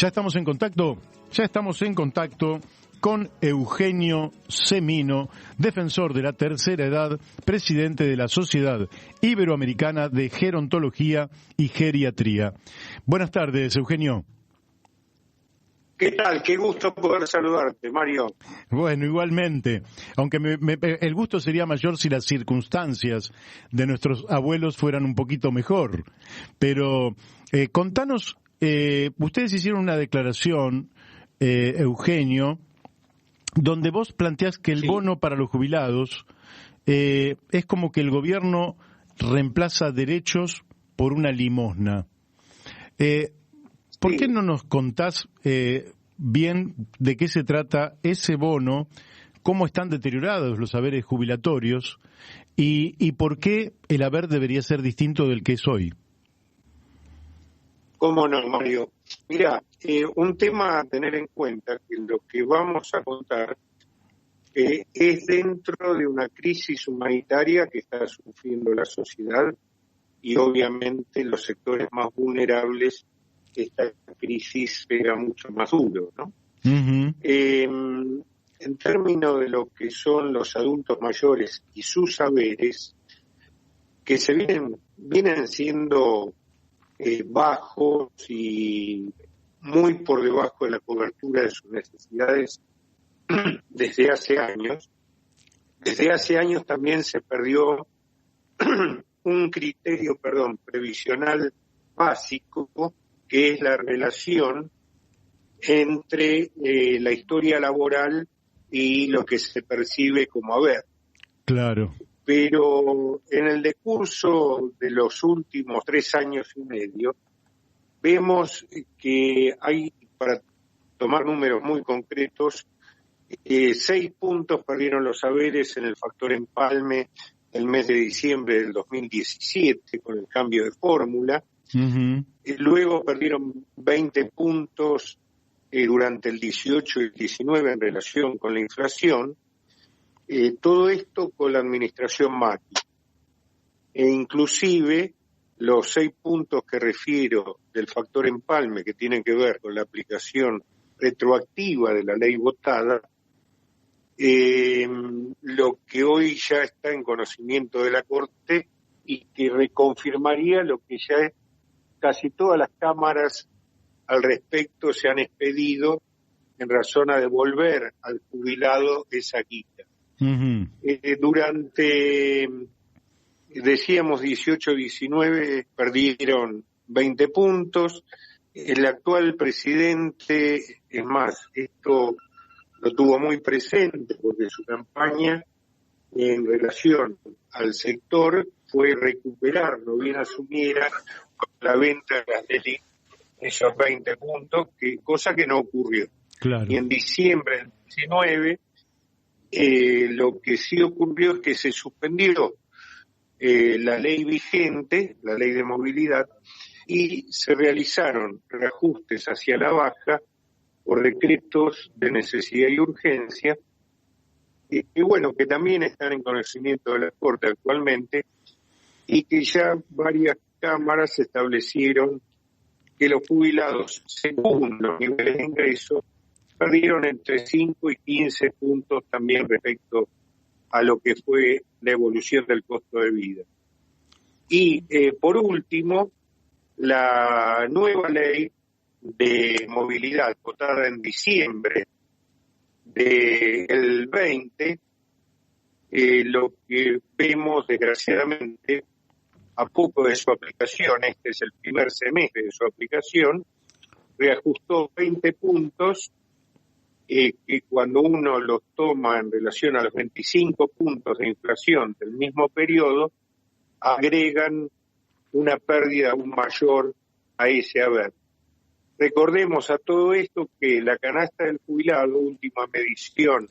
Ya estamos en contacto con Eugenio Semino, defensor de la tercera edad, presidente de la Sociedad Iberoamericana de Gerontología y Geriatría. Buenas tardes, Eugenio. ¿Qué tal? Qué gusto poder saludarte, Mario. Bueno, igualmente, aunque el gusto sería mayor si las circunstancias de nuestros abuelos fueran un poquito mejor. Pero contanos, ustedes hicieron una declaración, Eugenio, donde vos planteás que el bono para los jubilados es como que el gobierno reemplaza derechos por una limosna. ¿Por qué no nos contás bien de qué se trata ese bono, cómo están deteriorados los haberes jubilatorios y por qué el haber debería ser distinto del que es hoy? ¿Cómo no, Mario? Mira, un tema a tener en cuenta, que lo que vamos a contar es dentro de una crisis humanitaria que está sufriendo la sociedad y obviamente los sectores más vulnerables. Esta crisis pega mucho más duro, ¿no? Uh-huh. En términos de lo que son los adultos mayores y sus saberes, que se vienen siendo bajos y muy por debajo de la cobertura de sus necesidades desde hace años. Desde hace años también se perdió un criterio, previsional básico, que es la relación entre la historia laboral y lo que se percibe como haber. Claro. Pero en el decurso de los últimos 3 años y medio, vemos que hay, para tomar números muy concretos, 6 puntos perdieron los saberes en el factor empalme el mes de diciembre del 2017 con el cambio de fórmula. Uh-huh. Luego perdieron 20 puntos durante el 18 y el 19 en relación con la inflación. Todo esto con la administración Macri. Inclusive los 6 puntos que refiero del factor empalme, que tienen que ver con la aplicación retroactiva de la ley votada, lo que hoy ya está en conocimiento de la Corte y que reconfirmaría lo que ya es. Casi todas las cámaras al respecto se han expedido en razón a devolver al jubilado esa quita. Uh-huh. Durante, decíamos, 18-19 perdieron 20 puntos. El actual presidente, es más, esto lo tuvo muy presente porque su campaña en relación al sector fue recuperar, no bien asumiera, la venta de las DELIC, esos 20 puntos, cosa que no ocurrió. Claro. Y en diciembre del 19, lo que sí ocurrió es que se suspendió la ley vigente, la ley de movilidad, y se realizaron reajustes hacia la baja por decretos de necesidad y urgencia, y bueno, que también están en conocimiento de la Corte actualmente, y que ya varias cámaras establecieron que los jubilados, según los niveles de ingreso, perdieron entre 5 y 15 puntos también respecto a lo que fue la evolución del costo de vida. Y por último, la nueva ley de movilidad votada en diciembre del 20, lo que vemos desgraciadamente a poco de su aplicación, este es el primer semestre de su aplicación, reajustó 20 puntos que cuando uno los toma en relación a los 25 puntos de inflación del mismo periodo, agregan una pérdida aún mayor a ese haber. Recordemos a todo esto que la canasta del jubilado, última medición,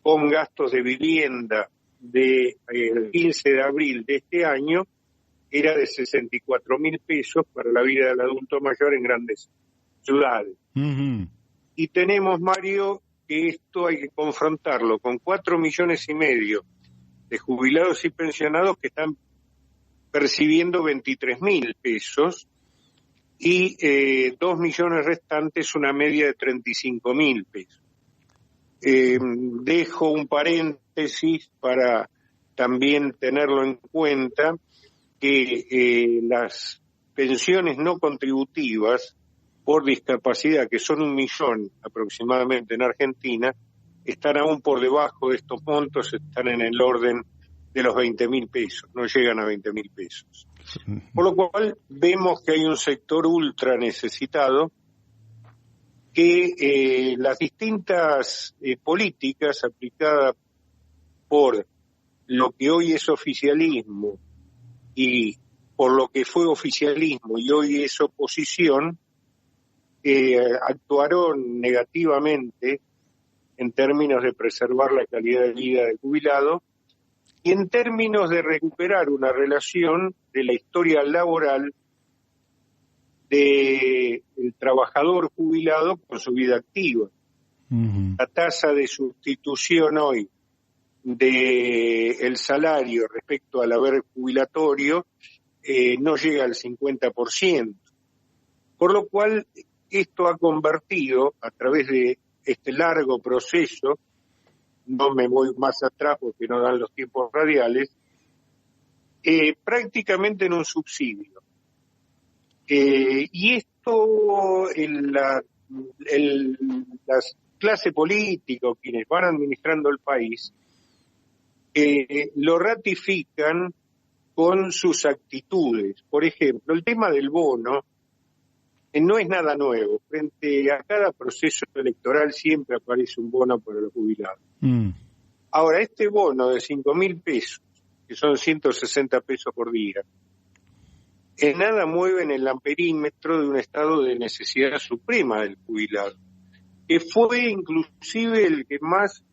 con gastos de vivienda del 15 de abril de este año, era de 64.000 pesos para la vida del adulto mayor en grandes ciudades. Uh-huh. Y tenemos, Mario, que esto hay que confrontarlo con 4,5 millones de jubilados y pensionados que están percibiendo 23.000 pesos y 2 millones restantes una media de 35.000 pesos. Dejo un paréntesis para también tenerlo en cuenta, que las pensiones no contributivas por discapacidad, que son 1 millón aproximadamente en Argentina, están aún por debajo de estos montos, están en el orden de los 20.000 pesos, no llegan a 20.000 pesos. Por lo cual vemos que hay un sector ultra necesitado, que las distintas políticas aplicadas por lo que hoy es oficialismo y por lo que fue oficialismo y hoy es oposición, actuaron negativamente en términos de preservar la calidad de vida del jubilado y en términos de recuperar una relación de la historia laboral del trabajador jubilado con su vida activa. Uh-huh. La tasa de sustitución hoy del salario respecto al haber jubilatorio no llega al 50%. Por lo cual, esto ha convertido, a través de este largo proceso, no me voy más atrás porque no dan los tiempos radiales, prácticamente en un subsidio. Y esto, la clase política, quienes van administrando el país, lo ratifican con sus actitudes. Por ejemplo, el tema del bono no es nada nuevo. Frente a cada proceso electoral siempre aparece un bono para los jubilados. Ahora, este bono de 5.000 pesos, que son 160 pesos por día, en nada mueven el amperímetro de un estado de necesidad suprema del jubilado, que fue inclusive el que más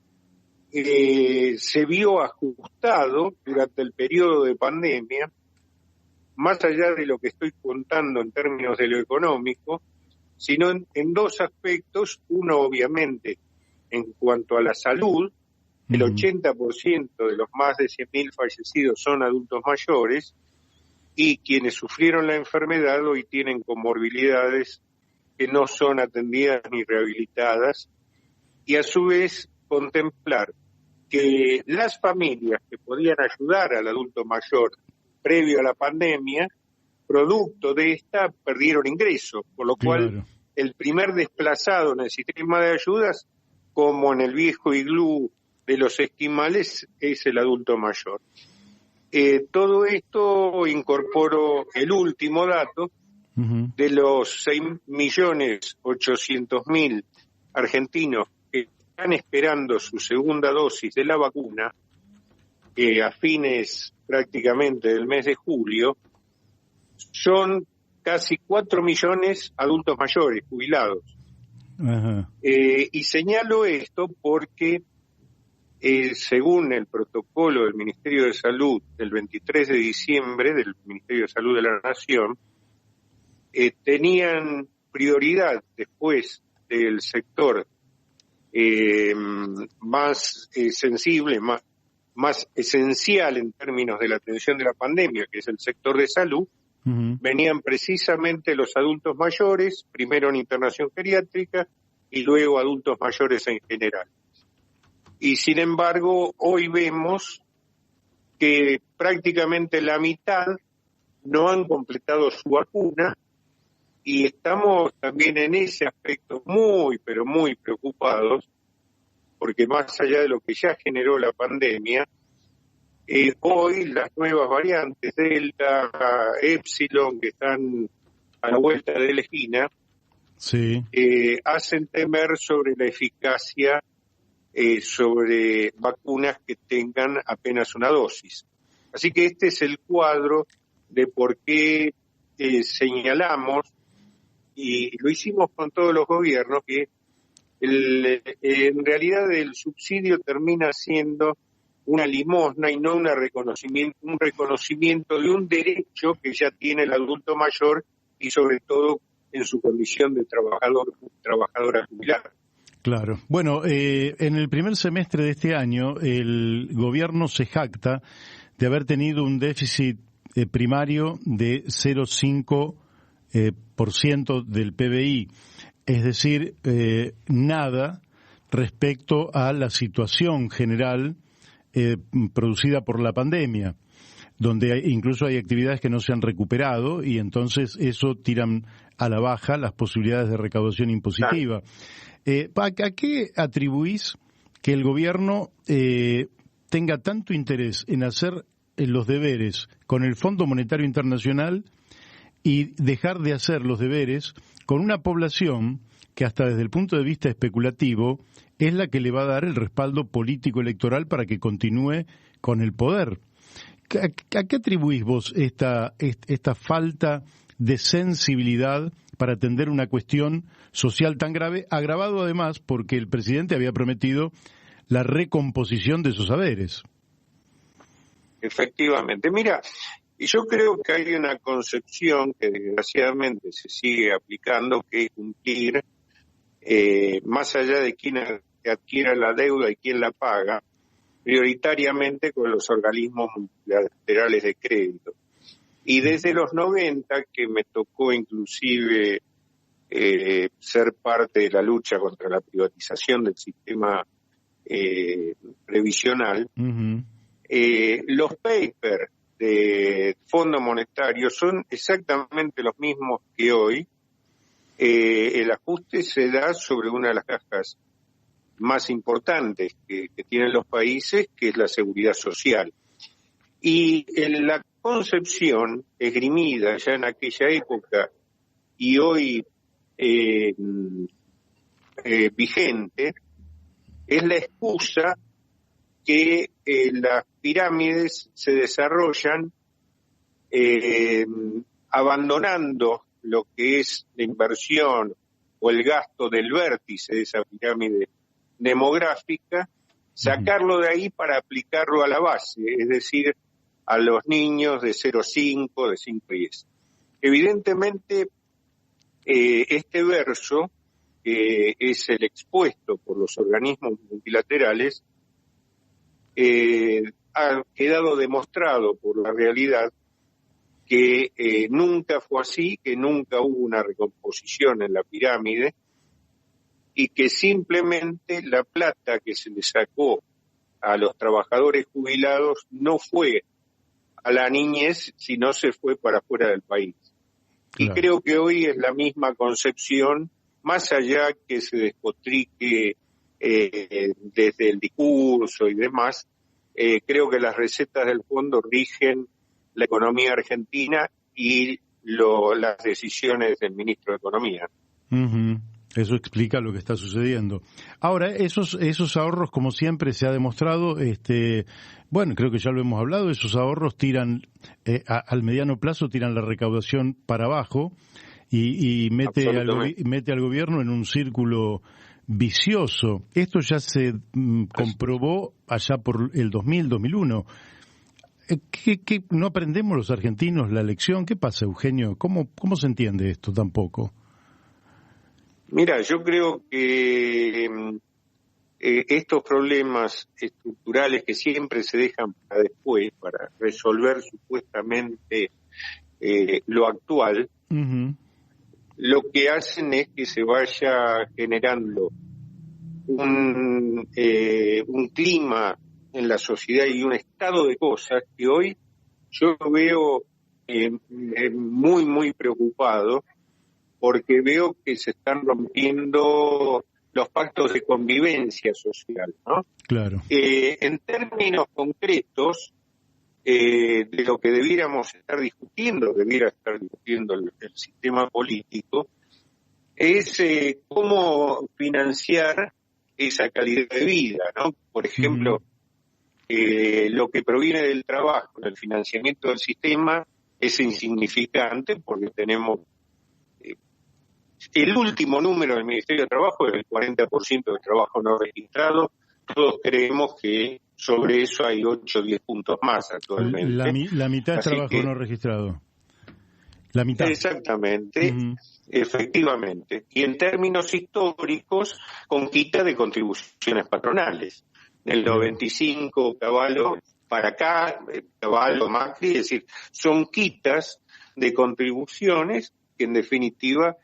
se vio ajustado durante el periodo de pandemia, más allá de lo que estoy contando en términos de lo económico, sino en dos aspectos. Uno, obviamente, en cuanto a la salud, el 80% de los más de 100.000 fallecidos son adultos mayores, y quienes sufrieron la enfermedad hoy tienen comorbilidades que no son atendidas ni rehabilitadas, y a su vez contemplar que las familias que podían ayudar al adulto mayor previo a la pandemia, producto de esta, perdieron ingresos, por lo cual el primer desplazado en el sistema de ayudas, como en el viejo iglú de los esquimales, es el adulto mayor. Todo esto incorporó el último dato de los 6.800.000 argentinos que están esperando su segunda dosis de la vacuna, que a fines prácticamente del mes de julio, son casi 4 millones adultos mayores jubilados. Y señalo esto porque según el protocolo del Ministerio de Salud del 23 de diciembre, del Ministerio de Salud de la Nación, tenían prioridad después del sector más sensible, más esencial en términos de la atención de la pandemia, que es el sector de salud. Venían precisamente los adultos mayores, primero en internación geriátrica y luego adultos mayores en general. Y sin embargo, hoy vemos que prácticamente la mitad no han completado su vacuna, y estamos también en ese aspecto muy, pero muy preocupados, porque más allá de lo que ya generó la pandemia, hoy las nuevas variantes, Delta, Epsilon, que están a la vuelta de la esquina, hacen temer sobre la eficacia sobre vacunas que tengan apenas una dosis. Así que este es el cuadro de por qué señalamos, y lo hicimos con todos los gobiernos, que en realidad el subsidio termina siendo una limosna y no un reconocimiento de un derecho que ya tiene el adulto mayor, y sobre todo en su condición de trabajadora jubilada. Claro. Bueno, en el primer semestre de este año, el gobierno se jacta de haber tenido un déficit primario de 0,5 por ciento del PBI, es decir, nada respecto a la situación general producida por la pandemia, donde incluso hay actividades que no se han recuperado y entonces eso tiran a la baja las posibilidades de recaudación impositiva. ¿A qué atribuís que el gobierno tenga tanto interés en hacer los deberes con el Fondo Monetario Internacional y dejar de hacer los deberes con una población que hasta desde el punto de vista especulativo es la que le va a dar el respaldo político electoral para que continúe con el poder? ¿A qué atribuís vos esta falta de sensibilidad para atender una cuestión social tan grave, agravado además porque el presidente había prometido la recomposición de esos saberes? Efectivamente. Mira, yo creo que hay una concepción que desgraciadamente se sigue aplicando, que es cumplir, más allá de quién adquiera la deuda y quién la paga, prioritariamente con los organismos multilaterales de crédito. Y desde los 90, que me tocó inclusive ser parte de la lucha contra la privatización del sistema previsional, los papers de Fondo Monetario son exactamente los mismos que hoy. El ajuste se da sobre una de las cajas más importantes que tienen los países, que es la seguridad social. Y en la concepción esgrimida ya en aquella época y hoy vigente, es la excusa que las pirámides se desarrollan abandonando lo que es la inversión o el gasto del vértice de esa pirámide demográfica, sacarlo de ahí para aplicarlo a la base, es decir, a los niños de 0,5, de 5 a 10. Evidentemente, este verso, que es el expuesto por los organismos multilaterales, ha quedado demostrado por la realidad que nunca fue así, que nunca hubo una recomposición en la pirámide y que simplemente la plata que se le sacó a los trabajadores jubilados no fue a la niñez, sino se fue para fuera del país. Claro. Y creo que hoy es la misma concepción, más allá que se despotrique desde el discurso y demás, creo que las recetas del fondo rigen la economía argentina y las decisiones del ministro de Economía. Eso explica lo que está sucediendo. Ahora, esos ahorros, como siempre se ha demostrado, bueno, creo que ya lo hemos hablado, esos ahorros tiran, al mediano plazo tiran la recaudación para abajo y mete al gobierno en un círculo vicioso. Esto ya se comprobó allá por el 2000, 2001. ¿Qué no aprendemos los argentinos la lección? ¿Qué pasa, Eugenio? ¿Cómo se entiende esto tampoco? Mira, yo creo que estos problemas estructurales que siempre se dejan para después, para resolver supuestamente lo actual, lo que hacen es que se vaya generando un clima en la sociedad y un estado de cosas que hoy yo veo muy, muy preocupado, porque veo que se están rompiendo los pactos de convivencia social, ¿no? Claro. En términos concretos, de lo que debiera estar discutiendo el sistema político, es cómo financiar esa calidad de vida, ¿no? Por ejemplo, lo que proviene del trabajo, del financiamiento del sistema, es insignificante porque tenemos el último número del Ministerio de Trabajo es el 40% del trabajo no registrado. Todos creemos que sobre eso hay 8 o 10 puntos más actualmente. La mitad es trabajo no registrado. La mitad. Exactamente, efectivamente. Y en términos históricos, con quita de contribuciones patronales. Del 95, Cavallo para acá, Cavallo, Macri, es decir, son quitas de contribuciones que en definitiva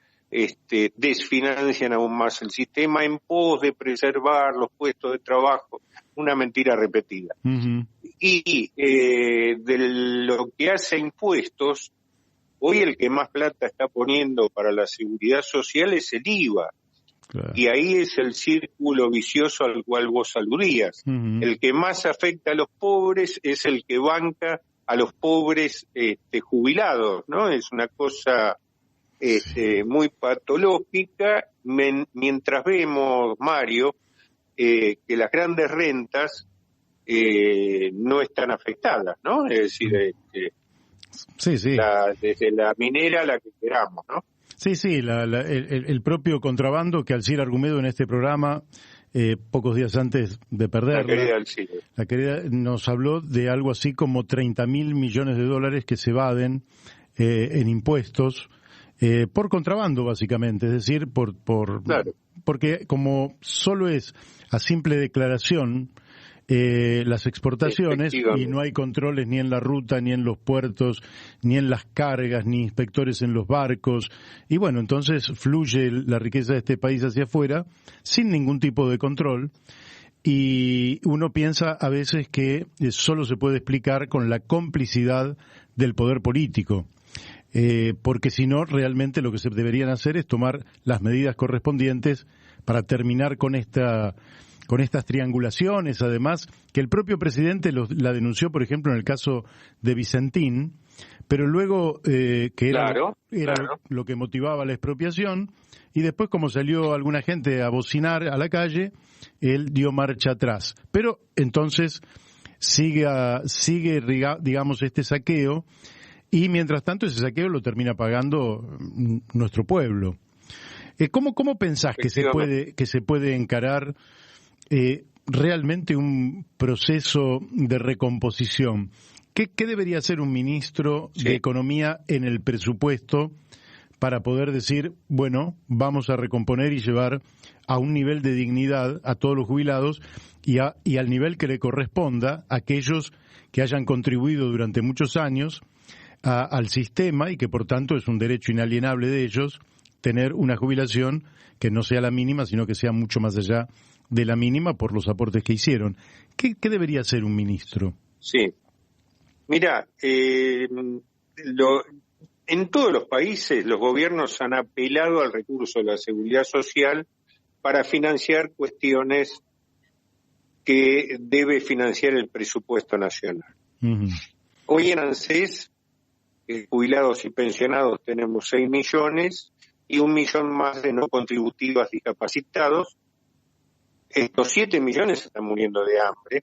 desfinancian aún más el sistema en pos de preservar los puestos de trabajo, una mentira repetida. Uh-huh. Y de lo que hace impuestos, hoy el que más plata está poniendo para la seguridad social es el IVA. Claro. Y ahí es el círculo vicioso al cual vos aludías. Uh-huh. El que más afecta a los pobres es el que banca a los pobres jubilados, ¿no? Es una cosa muy patológica, mientras vemos, Mario, que las grandes rentas no están afectadas, ¿no? Es decir, sí. desde la minera a la que queramos, ¿no? Sí, el propio contrabando que Alcira Argumedo en este programa, pocos días antes de perderla, la querida nos habló de algo así como 30.000 millones de dólares que se evaden en impuestos por contrabando, básicamente, es decir, claro. porque como solo es a simple declaración las exportaciones y no hay controles ni en la ruta, ni en los puertos, ni en las cargas, ni inspectores en los barcos, y bueno, entonces fluye la riqueza de este país hacia afuera sin ningún tipo de control, y uno piensa a veces que solo se puede explicar con la complicidad del poder político. Porque si no, realmente lo que se deberían hacer es tomar las medidas correspondientes para terminar con estas triangulaciones, además, que el propio presidente la denunció, por ejemplo, en el caso de Vicentín, pero luego que era lo que motivaba la expropiación, y después como salió alguna gente a bocinar a la calle, él dio marcha atrás. Pero entonces sigue digamos, este saqueo, y mientras tanto ese saqueo lo termina pagando nuestro pueblo. ¿Cómo pensás que se puede encarar realmente un proceso de recomposición? ¿Qué debería hacer un ministro de Economía en el presupuesto para poder decir, bueno, vamos a recomponer y llevar a un nivel de dignidad a todos los jubilados y al nivel que le corresponda a aquellos que hayan contribuido durante muchos años al sistema y que por tanto es un derecho inalienable de ellos tener una jubilación que no sea la mínima, sino que sea mucho más allá de la mínima por los aportes que hicieron? ¿Qué debería hacer un ministro? Sí. Mira, en todos los países los gobiernos han apelado al recurso de la seguridad social para financiar cuestiones que debe financiar el presupuesto nacional. Uh-huh. Hoy en ANSES, jubilados y pensionados, tenemos 6 millones y 1 millón más de no contributivos discapacitados. Estos 7 millones están muriendo de hambre.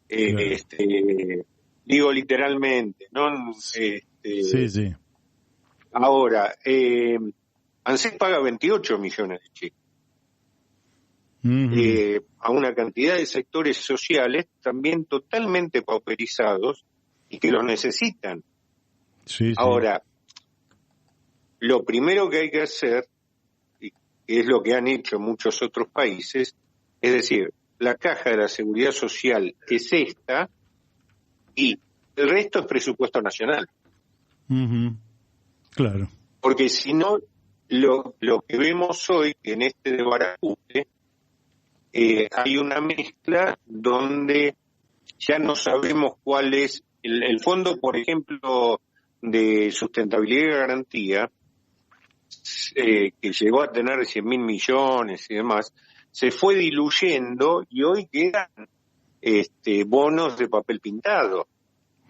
Claro. Digo literalmente, ¿no? Sí. Ahora, ANSES paga 28 millones de cheques. Uh-huh. A una cantidad de sectores sociales también totalmente pauperizados y que los necesitan. Sí. Ahora, lo primero que hay que hacer, y es lo que han hecho muchos otros países, es decir, la caja de la seguridad social es esta y el resto es presupuesto nacional. Uh-huh. Claro. Porque si no, lo que vemos hoy, que en este desbarajuste, hay una mezcla donde ya no sabemos cuál es el fondo, por ejemplo, de sustentabilidad y garantía, que llegó a tener 100.000 millones y demás, se fue diluyendo y hoy quedan bonos de papel pintado.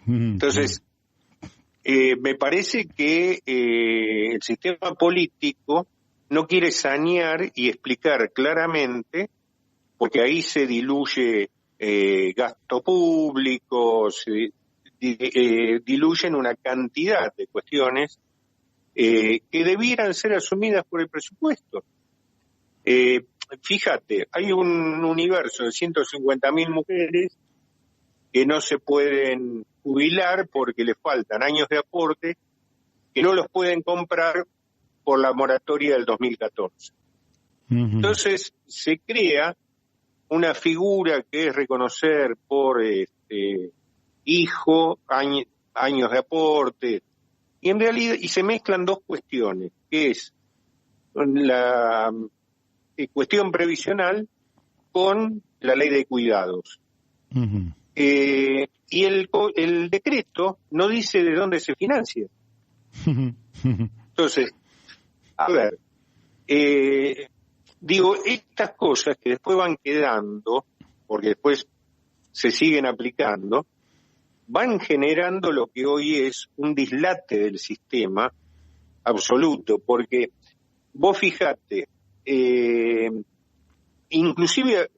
Entonces, me parece que el sistema político no quiere sanear y explicar claramente, porque ahí se diluye gasto público, se diluyen una cantidad de cuestiones que debieran ser asumidas por el presupuesto. Fíjate, hay un universo de 150.000 mujeres que no se pueden jubilar porque les faltan años de aporte, que no los pueden comprar por la moratoria del 2014. Uh-huh. Entonces se crea una figura que es reconocer por hijo, años de aporte, Y en realidad, y se mezclan dos cuestiones, que es la cuestión previsional con la ley de cuidados. Ujú. Y el decreto no dice de dónde se financia. Entonces, a ver, digo, estas cosas que después van quedando, porque después se siguen aplicando, van generando lo que hoy es un dislate del sistema absoluto, porque vos fijate, inclusive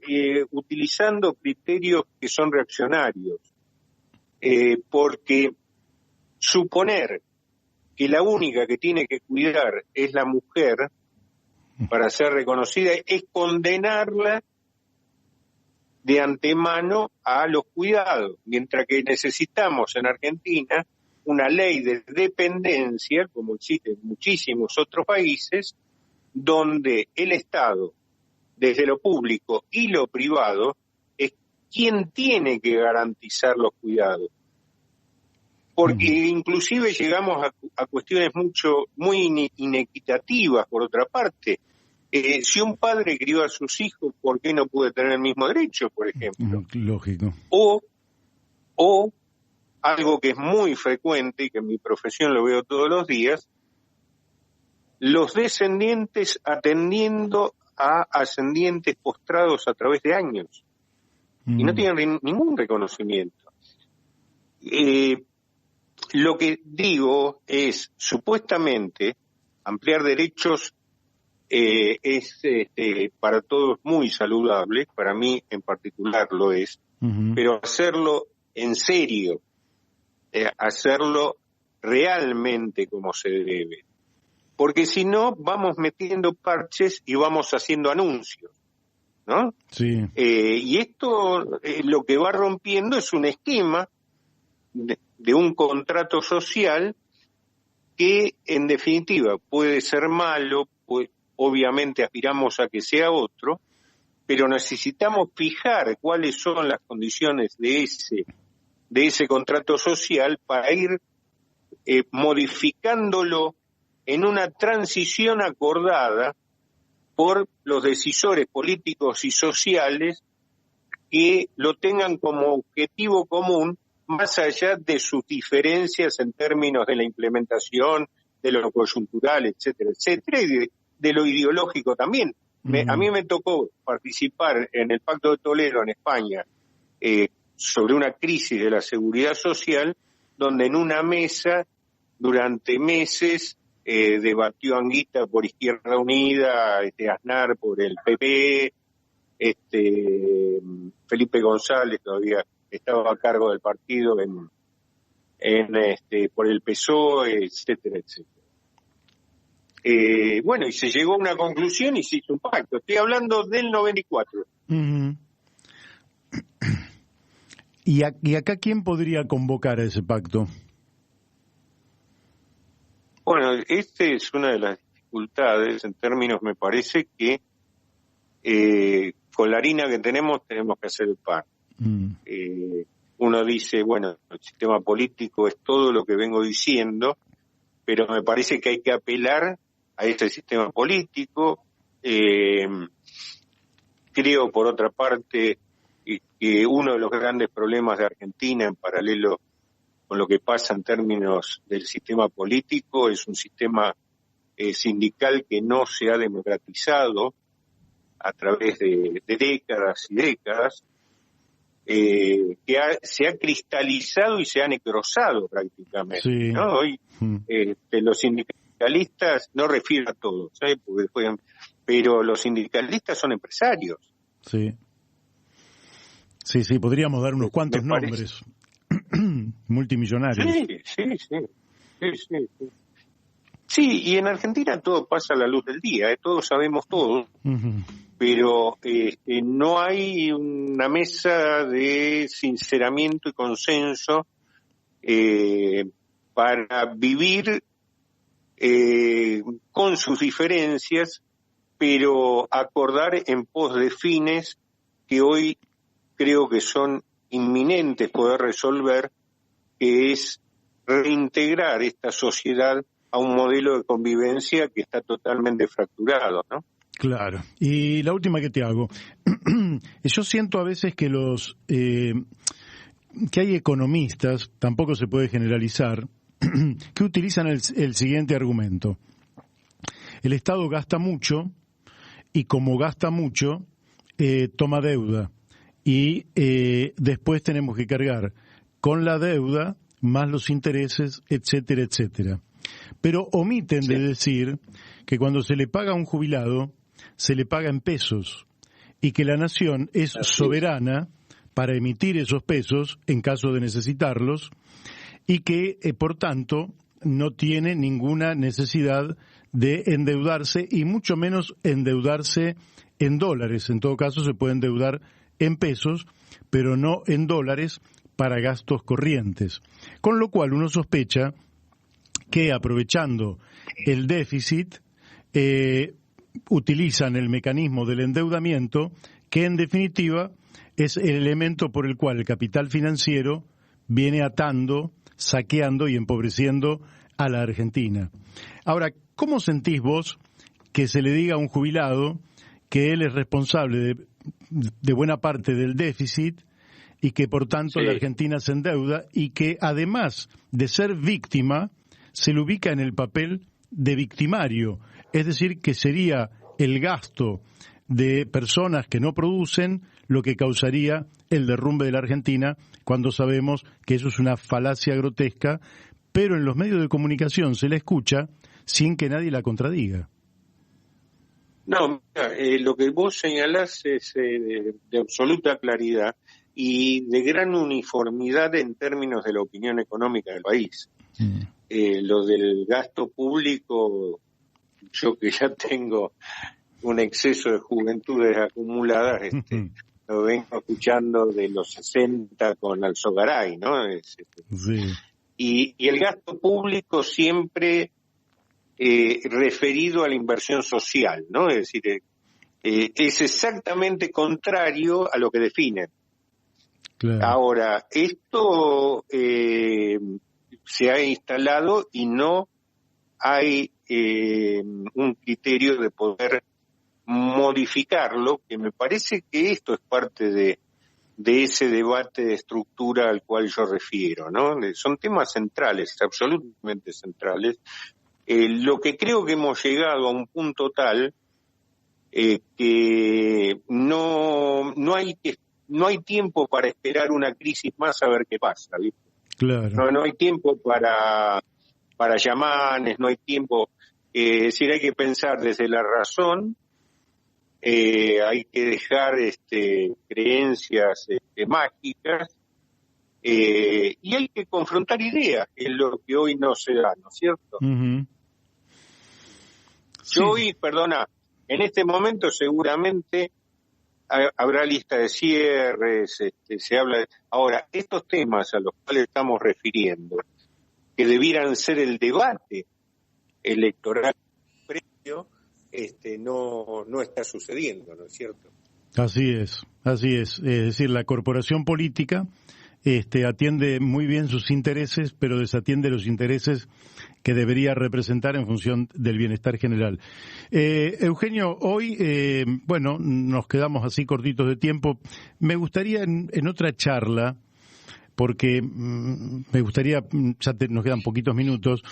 utilizando criterios que son reaccionarios, porque suponer que la única que tiene que cuidar es la mujer para ser reconocida es condenarla de antemano a los cuidados, mientras que necesitamos en Argentina una ley de dependencia, como existe en muchísimos otros países, donde el Estado, desde lo público y lo privado, es quien tiene que garantizar los cuidados. Porque inclusive llegamos a cuestiones muy inequitativas, por otra parte. Si un padre crió a sus hijos, ¿por qué no puede tener el mismo derecho, por ejemplo? Lógico. O algo que es muy frecuente y que en mi profesión lo veo todos los días, los descendientes atendiendo a ascendientes postrados a través de años y no tienen ningún reconocimiento. Lo que digo es, supuestamente, ampliar derechos es para todos muy saludable, para mí en particular lo es, pero hacerlo en serio, hacerlo realmente como se debe. Porque si no, vamos metiendo parches y vamos haciendo anuncios, ¿no? Sí. Y esto lo que va rompiendo es un esquema de un contrato social que en definitiva puede ser malo, pues obviamente aspiramos a que sea otro, pero necesitamos fijar cuáles son las condiciones de ese contrato social para ir modificándolo en una transición acordada por los decisores políticos y sociales que lo tengan como objetivo común, más allá de sus diferencias en términos de la implementación, de lo coyuntural, etcétera, etcétera, y de lo ideológico también. A mí me tocó participar en el Pacto de Toledo en España sobre una crisis de la seguridad social, donde en una mesa, durante meses, debatió Anguita por Izquierda Unida, Aznar por el PP, Felipe González todavía estaba a cargo del partido por el PSOE, etcétera, etcétera. Bueno, y se llegó a una conclusión y se hizo un pacto. Estoy hablando del 94. ¿Y acá quién podría convocar a ese pacto? Bueno, es una de las dificultades en términos, me parece que con la harina que tenemos que hacer el pan. Uno dice, bueno, el sistema político es todo lo que vengo diciendo, pero me parece que hay que apelar a este sistema político. Creo, por otra parte, que uno de los grandes problemas de Argentina, en paralelo con lo que pasa en términos del sistema político, es un sistema sindical que no se ha democratizado a través de décadas y décadas, se ha cristalizado y se ha necrosado prácticamente. Sí. ¿No? Hoy los sindicalistas, no refiero a todos, pero los sindicalistas son empresarios. Sí. Sí, podríamos dar unos cuantos nombres multimillonarios. Sí. Sí, y en Argentina todo pasa a la luz del día, todos sabemos todo, pero no hay una mesa de sinceramiento y consenso para vivir con sus diferencias, pero acordar en pos de fines que hoy creo que son inminentes poder resolver, que es reintegrar esta sociedad a un modelo de convivencia que está totalmente fracturado, ¿no? Claro. Y la última que te hago. Yo siento a veces que que hay economistas, tampoco se puede generalizar, que utilizan el siguiente argumento. El Estado gasta mucho y como gasta mucho, toma deuda. Y después tenemos que cargar con la deuda más los intereses, etcétera, etcétera. Pero omiten de decir que cuando se le paga a un jubilado, se le paga en pesos y que la nación es soberana para emitir esos pesos en caso de necesitarlos y que, por tanto, no tiene ninguna necesidad de endeudarse y mucho menos endeudarse en dólares. En todo caso, se puede endeudar en pesos, pero no en dólares para gastos corrientes. Con lo cual uno sospecha que aprovechando el déficit utilizan el mecanismo del endeudamiento, que en definitiva es el elemento por el cual el capital financiero viene atando, saqueando y empobreciendo a la Argentina. Ahora, ¿cómo sentís vos que se le diga a un jubilado que él es responsable de buena parte del déficit y que por tanto la Argentina se endeuda y que además de ser víctima se le ubica en el papel de victimario? Es decir, que sería el gasto de personas que no producen lo que causaría el derrumbe de la Argentina, cuando sabemos que eso es una falacia grotesca, pero en los medios de comunicación se la escucha sin que nadie la contradiga. No, mira, lo que vos señalás es de absoluta claridad y de gran uniformidad en términos de la opinión económica del país. Lo del gasto público, yo que ya tengo un exceso de juventudes acumuladas, lo vengo escuchando de los 60 con Alzogaray, ¿no? Sí. Y el gasto público siempre referido a la inversión social, ¿no? Es decir, es exactamente contrario a lo que definen. Claro. Ahora, esto se ha instalado y no hay un criterio de poder modificarlo, que me parece que esto es parte de ese debate de estructura al cual yo refiero, ¿no? Son temas centrales, absolutamente centrales. Lo que creo que hemos llegado a un punto tal que no hay tiempo para esperar una crisis más a ver qué pasa, ¿viste? Claro. No hay tiempo para llamanes, no hay tiempo, es decir, hay que pensar desde la razón, hay que dejar creencias mágicas y hay que confrontar ideas, que es lo que hoy no se da, ¿no es cierto? Uh-huh. Sí. Yo hoy, en este momento seguramente habrá lista de cierres, se habla de... Ahora, estos temas a los cuales estamos refiriendo, que debieran ser el debate electoral previo, no está sucediendo, ¿no es cierto? Así es. Es decir, la corporación política atiende muy bien sus intereses, pero desatiende los intereses que debería representar en función del bienestar general. Eugenio, hoy, nos quedamos así cortitos de tiempo. Me gustaría en otra charla, porque me gustaría, nos quedan poquitos minutos,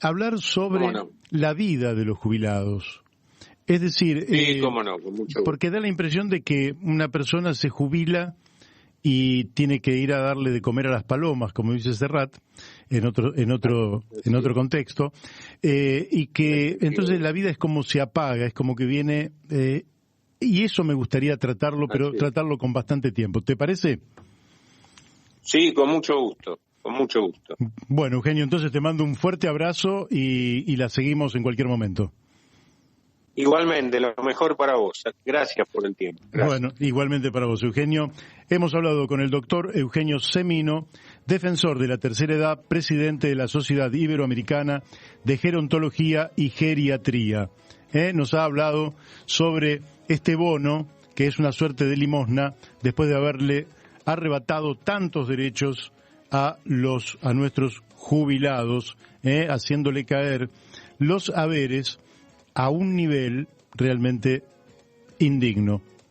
hablar sobre la vida de los jubilados. Es decir, sí, cómo no, con mucho gusto. Porque da la impresión de que una persona se jubila y tiene que ir a darle de comer a las palomas, como dice Serrat, en otro contexto, y que entonces la vida es como se apaga, es como que viene, y eso me gustaría tratarlo, pero tratarlo con bastante tiempo. ¿Te parece? Sí, con mucho gusto. Con mucho gusto. Bueno, Eugenio, entonces te mando un fuerte abrazo y la seguimos en cualquier momento. Igualmente, lo mejor para vos. Gracias por el tiempo. Gracias. Bueno, igualmente para vos, Eugenio. Hemos hablado con el doctor Eugenio Semino, defensor de la tercera edad, presidente de la Sociedad Iberoamericana de Gerontología y Geriatría. Nos ha hablado sobre este bono, que es una suerte de limosna, después de haberle arrebatado tantos derechos a nuestros jubilados, haciéndole caer los haberes a un nivel realmente indigno.